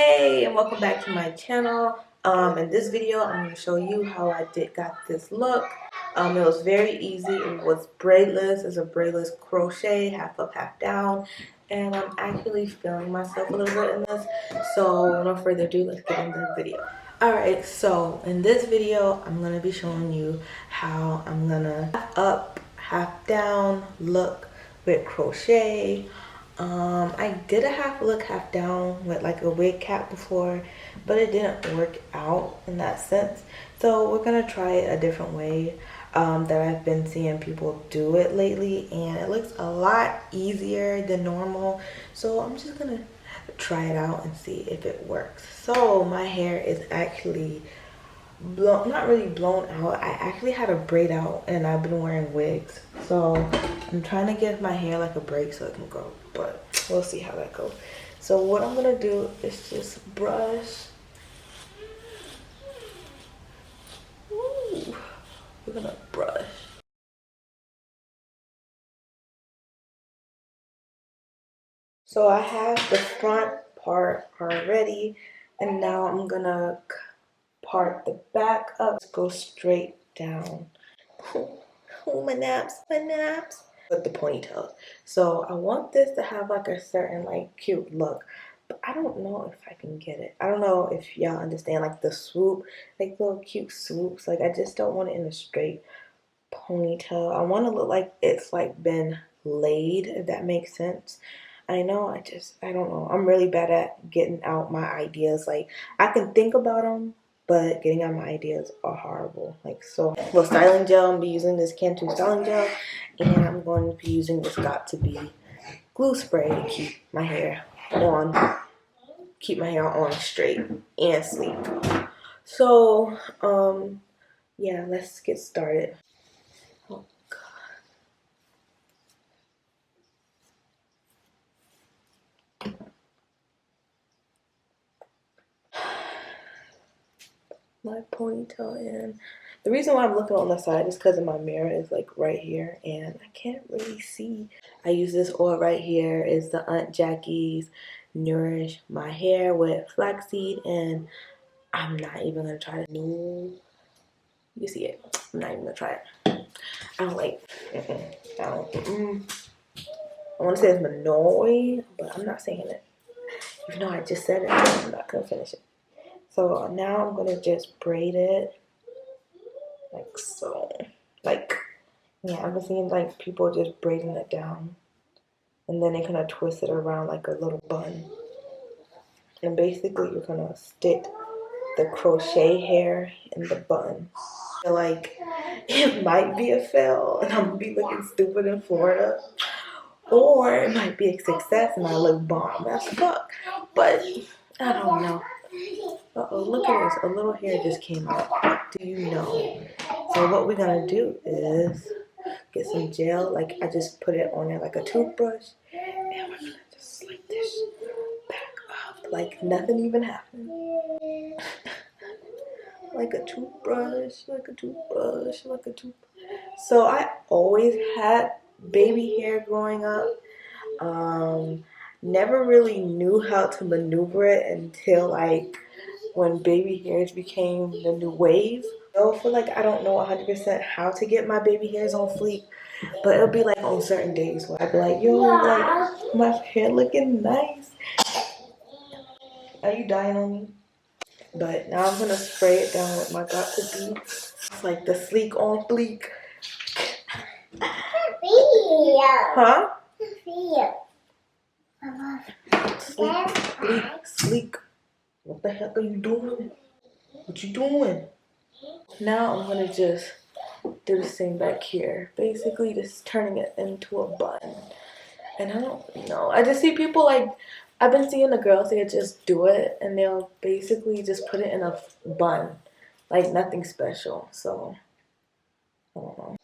Hey, and welcome back to my channel. In this video I'm going to show you how I got this look. It was very easy. It was braidless. It's a braidless crochet, half up, half down, and I'm actually feeling myself a little bit in this. So no further ado, let's get into the video. Alright, so in this video I'm going to be showing you how I'm going to half up, half down look with crochet. I did a half look, half down with like a wig cap before, but it didn't work out in that sense. So we're gonna try it a different way that I've been seeing people do it lately, and it looks a lot easier than normal. So I'm just gonna try it out and see if it works. So my hair is actually blown, not really blown out. I actually had a braid out and I've been wearing wigs, so I'm trying to give my hair like a break so it can grow, but we'll see how that goes. So what I'm gonna do is just brush. Ooh, we're gonna brush. So I have the front part already, and now I'm gonna part the back up. Let's go straight down. Oh, my naps, my naps. With the ponytails. So I want this to have like a certain like cute look, but I don't know if I can get it. I don't know if y'all understand like the swoop, like little cute swoops. Like I just don't want it in a straight ponytail. I want to look like it's like been laid, if that makes sense. I know, I don't know. I'm really bad at getting out my ideas. Like I can think about them, but getting out my ideas are horrible. Like, so for styling gel, I'm gonna be using this Cantu styling gel, and I'm going to be using this Got To Be glue spray to keep my hair on straight and sleek. So yeah, let's get started. Oh god. My ponytail in. The reason why I'm looking on the side is because of my mirror is like right here and I can't really see. I use this oil right here. It's the Aunt Jackie's Nourish My Hair with flaxseed, and I'm not even gonna try it. No, you see it. I'm not even gonna try it. I don't like. I want to say it's Manoi, but I'm not saying it. Even though I just said it, I'm not gonna finish it. So now I'm gonna just braid it like so. Like, yeah, I've been seeing like people just braiding it down and then they kind of twist it around like a little bun. And basically you're gonna stick the crochet hair in the bun. I feel like it might be a fail and I'm gonna be looking stupid in Florida, or it might be a success and I look bomb as fuck, but I don't know. Uh-oh, look at this, a little hair just came out. What do you know? So what we're gonna do is get some gel, like I just put it on there like a toothbrush, and we're gonna just slick this back up like nothing even happened. Like a toothbrush, like a toothbrush, like a toothbrush. So I always had baby hair growing up. Never really knew how to maneuver it until like when baby hairs became the new wave. I feel like I don't know 100% how to get my baby hairs on fleek, but it'll be like on certain days where I'd be like, yo, like my hair looking nice. Are you dying on me? But now I'm gonna spray it down with my Got To Be. It's like the sleek on fleek. Huh? Sleek, sleek, sleek. What the heck are you doing? What you doing? Now I'm gonna just do the same back here. Basically just turning it into a bun. And I don't know. I just see people like, I've been seeing the girls, they just do it and they'll basically just put it in a bun. Like nothing special. So, I don't know.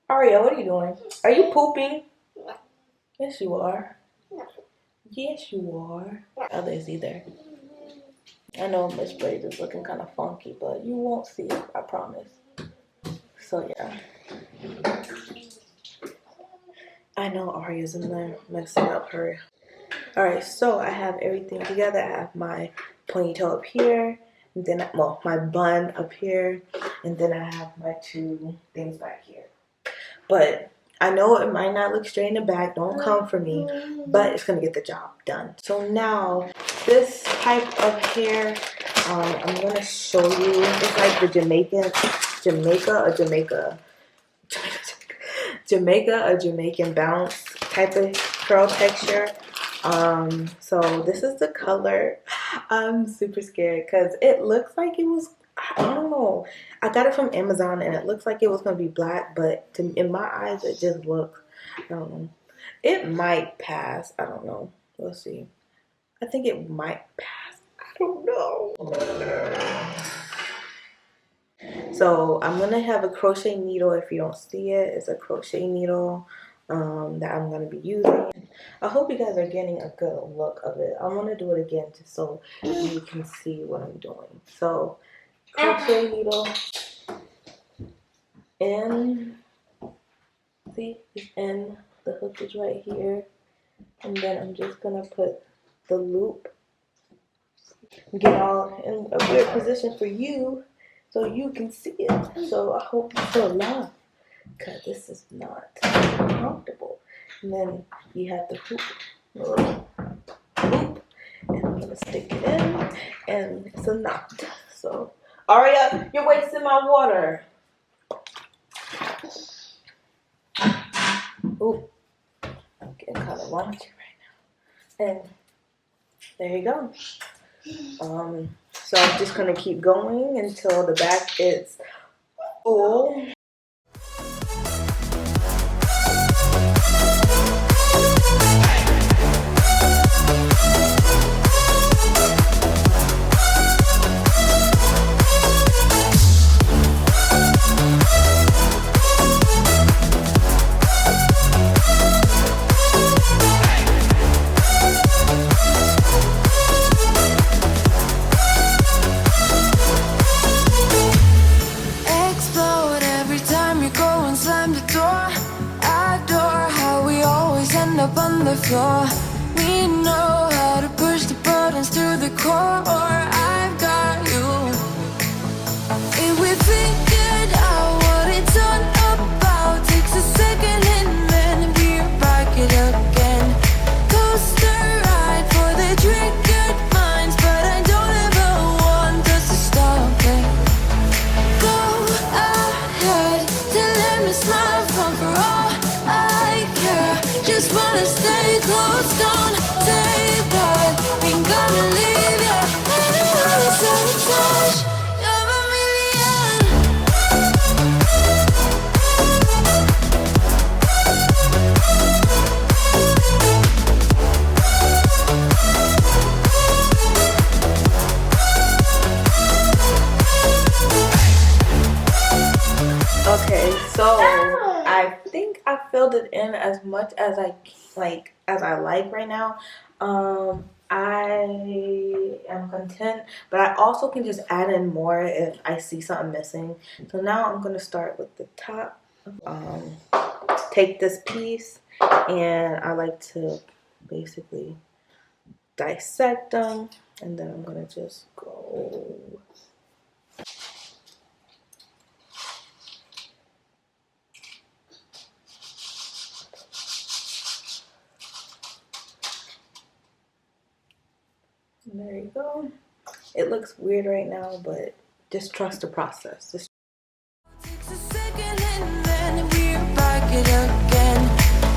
Aria, what are you doing? Are you pooping? Yes, you are. Yes, you are. Others either. I know Miss Braid is looking kind of funky, but you won't see it, I promise. So, yeah. I know Arya's in there messing up her. Alright, so I have everything together. I have my ponytail up here, and then, well, my bun up here, and then I have my two things back here. But I know it might not look straight in the back, don't come for me, but it's gonna get the job done. So now, this type of hair, I'm gonna show you. It's like the Jamaican bounce type of curl texture. So this is the color. I'm super scared because it looks like it was, I don't know, I got it from Amazon and it looks like it was gonna be black, but in my eyes it just looks, I don't know, it might pass. I don't know, we'll see. I think it might pass. I don't know. So I'm gonna have a crochet needle. If you don't see it, it's a crochet needle that I'm gonna be using. I hope you guys are getting a good look of it. I'm gonna do it again just so you can see what I'm doing. So crochet needle in, see, it's in, the hook is right here, and then I'm just gonna put the loop, get all in a weird position for you so you can see it. So I hope you feel love, because this is not comfortable. And then you have the hoop, little hoop, and I'm gonna stick it in, and it's a knot. So, Aria, you're wasting my water. Ooh, I'm getting kind of raunchy right now. And there you go. So I'm just gonna keep going until the back is full. On the floor, we know how to push the buttons to the core. I've got you. If we figured out what it's all about, takes a second and then we back it again. Coaster ride for the triggered minds, but I don't ever want us to stop it. Go ahead, to let me smile from for all I care. Just wanna stay close, don't take that. Ain't gonna leave ya. Another sabotage of a million. Okay, so I think I filled it in as much as I like right now. I am content, but I also can just add in more if I see something missing. So now I'm gonna start with the top. Take this piece, and I like to basically dissect them, and then I'm gonna just go. And there you go. It looks weird right now, but just trust the process. Just Takes a second and then we're back it again.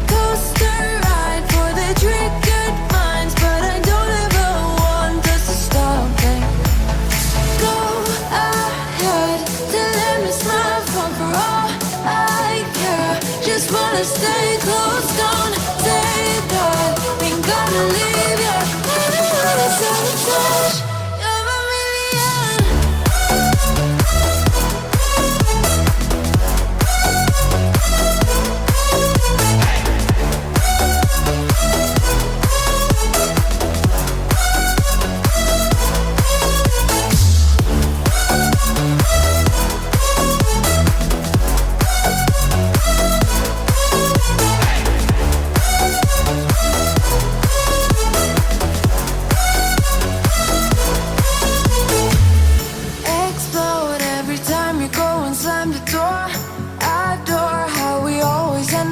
Coaster ride for the triggered minds, but I don't ever want us to stop it. Go ahead, to let me smile from for all I care. Just wanna stay close, don't take that. Ain't gonna leave ya. Another sabotage of a million.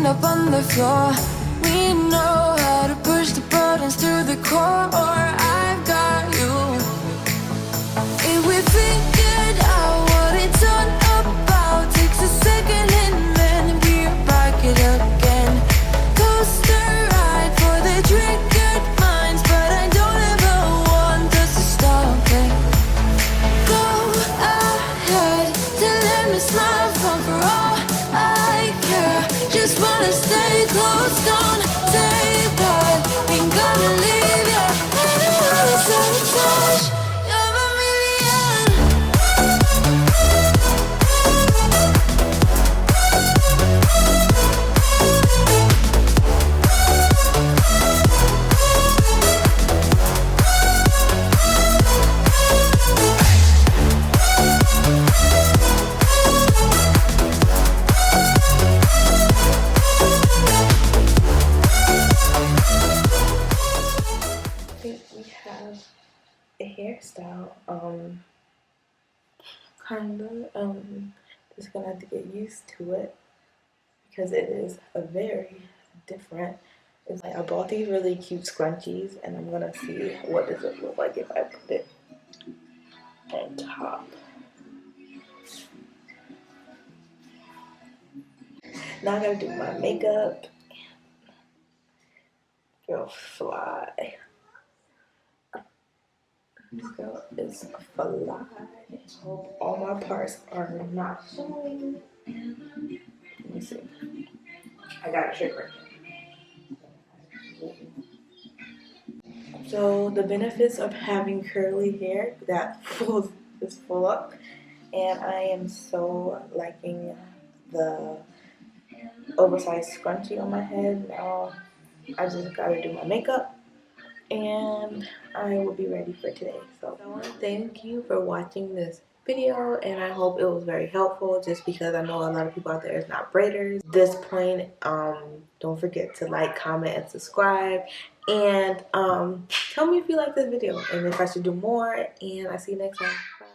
end up on the floor. We know how to push the buttons through the core. I've got you. If we figured out what it's all about, takes a second and then we're back it again. Coaster ride for the triggered minds, but I don't ever want us to stop it. Go ahead, to let me smile from for all I care. Just wanna stay close, don't take that. Ain't gonna leave ya. Another sabotage. You're a million. I think we have a hairstyle. Just gonna have to get used to it because it is a very different. It's like I bought these really cute scrunchies, and I'm gonna see what does it look like if I put it on top. Now I gotta do my makeup. Girl, fly. Girl is fly. Hope all my parts are not showing. Let me see. I got a trick right here. So the benefits of having curly hair that is full up, and I am so liking the oversized scrunchie on my head. Now I just gotta do my makeup and I will be ready for today. So I want to thank you for watching this video, and I hope it was very helpful, just because I know a lot of people out there is not braiders. At this point, don't forget to like, comment, and subscribe, and tell me if you like this video and if I should do more, and I'll see you next time. Bye.